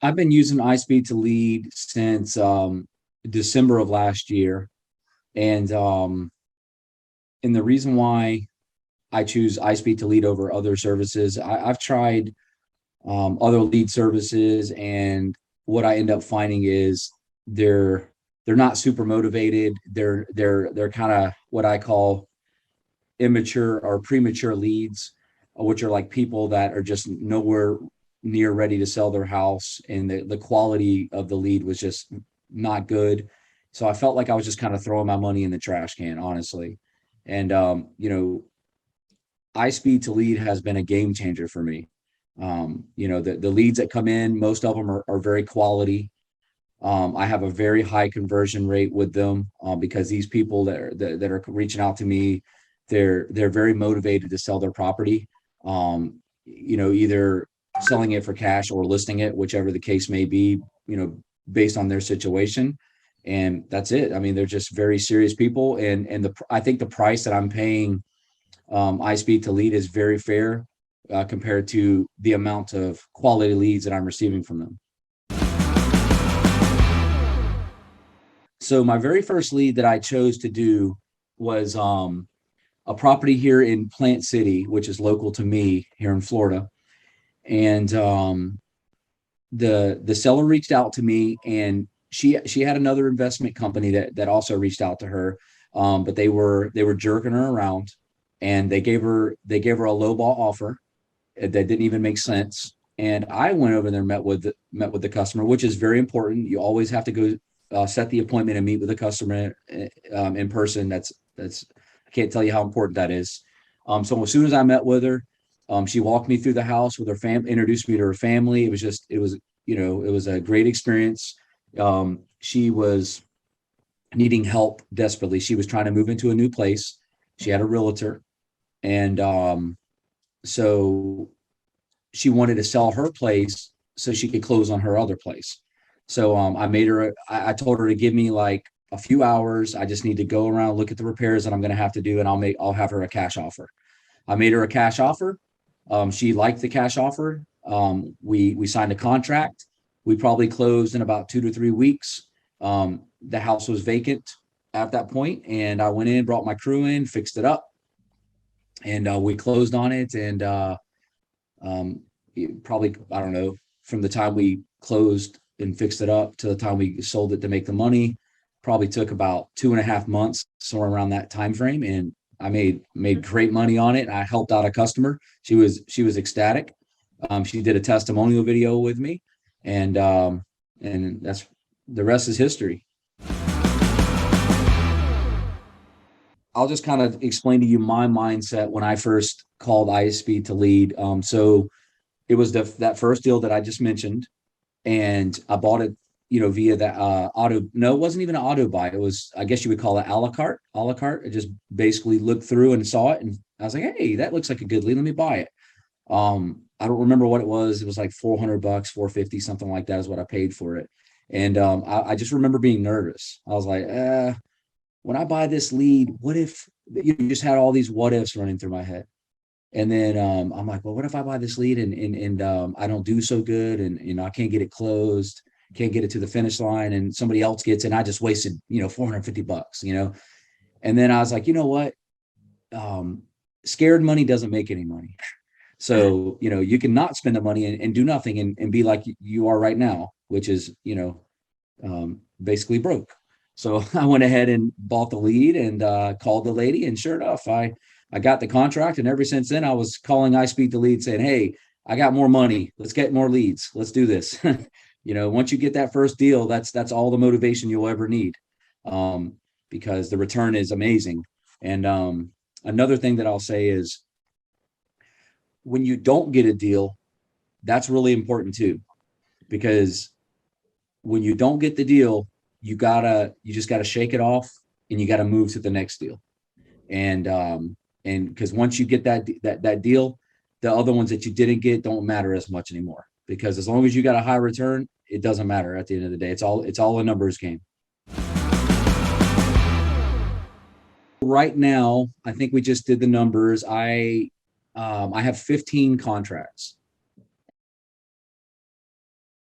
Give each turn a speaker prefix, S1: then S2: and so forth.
S1: I've been using iSpeed to lead since December of last year, and and the reason why I choose iSpeed to lead over other services, I've tried other lead services, and what I end up finding is they're they're not super motivated. They're kind of what I call immature or premature leads, which are like people that are just nowhere near ready to sell their house, and the quality of the lead was just not good. So I felt like I was just kind of throwing my money in the trash can, honestly. And iSpeed to lead has been a game changer for me. The leads that come in, most of them are very quality. I have a very high conversion rate with them because these people that are reaching out to me, they're very motivated to sell their property. Either selling it for cash or listing it, whichever the case may be. Based on their situation, and that's it. I mean, they're just very serious people, and I think the price that I'm paying iSpeed to lead is very fair compared to the amount of quality leads that I'm receiving from them. So my very first lead that I chose to do was a property here in Plant City, which is local to me here in Florida. And the seller reached out to me, and she had another investment company that also reached out to her, but they were jerking her around, and they gave her a low ball offer that didn't even make sense. And I went over there, met with the customer, which is very important. You always have to go set the appointment and meet with the customer in person. That's I can't tell you how important that is. So as soon as I met with her, she walked me through the house with her family, introduced me to her family. It was a great experience. She was needing help desperately. She was trying to move into a new place. She had a realtor, and so she wanted to sell her place so she could close on her other place. So I told her to give me like a few hours. I just need to go around, look at the repairs that I'm going to have to do, and I'll have her a cash offer. I made her a cash offer. She liked the cash offer. We signed a contract. We probably closed in about 2 to 3 weeks. The house was vacant at that point, and I went in, brought my crew in, fixed it up, and we closed on it. And um, probably, I don't know, from the time we closed and fixed it up to the time we sold it to make the money, probably took about 2.5 months, somewhere around that time frame. And I made great money on it. I helped out a customer. She was ecstatic. She did a testimonial video with me, and that's the rest is history. I'll just kind of explain to you my mindset when I first called ISP to lead. So it was that first deal that I just mentioned, and I bought it, via that auto. No, it wasn't even an auto buy. It was, I guess you would call it a la carte. A la carte. I just basically looked through and saw it, and I was like, hey, that looks like a good lead. Let me buy it. I don't remember what it was. It was like 400 bucks, 450, something like that is what I paid for it. And I just remember being nervous. I was like, when I buy this lead, what if you just had all these what ifs running through my head? And then I'm like, well, what if I buy this lead and I don't do so good, and I can't get it closed, can't get it to the finish line, and somebody else gets it, and I just wasted 450 bucks. And then I was like, you know what? Scared money doesn't make any money. So you can not spend the money and do nothing, and be like you are right now, which is basically broke. So I went ahead and bought the lead, and called the lady, and sure enough, I got the contract. And ever since then, I was calling iSpeed the lead saying, hey, I got more money. Let's get more leads. Let's do this. Once you get that first deal, that's all the motivation you'll ever need, um, because the return is amazing. And another thing that I'll say is when you don't get a deal, that's really important too, because when you don't get the deal, you just gotta shake it off, and you gotta move to the next deal. And because once you get that deal, the other ones that you didn't get don't matter as much anymore, because as long as you got a high return, it doesn't matter at the end of the day. It's all a numbers game. Right now, I think we just did the numbers. I have 15 contracts.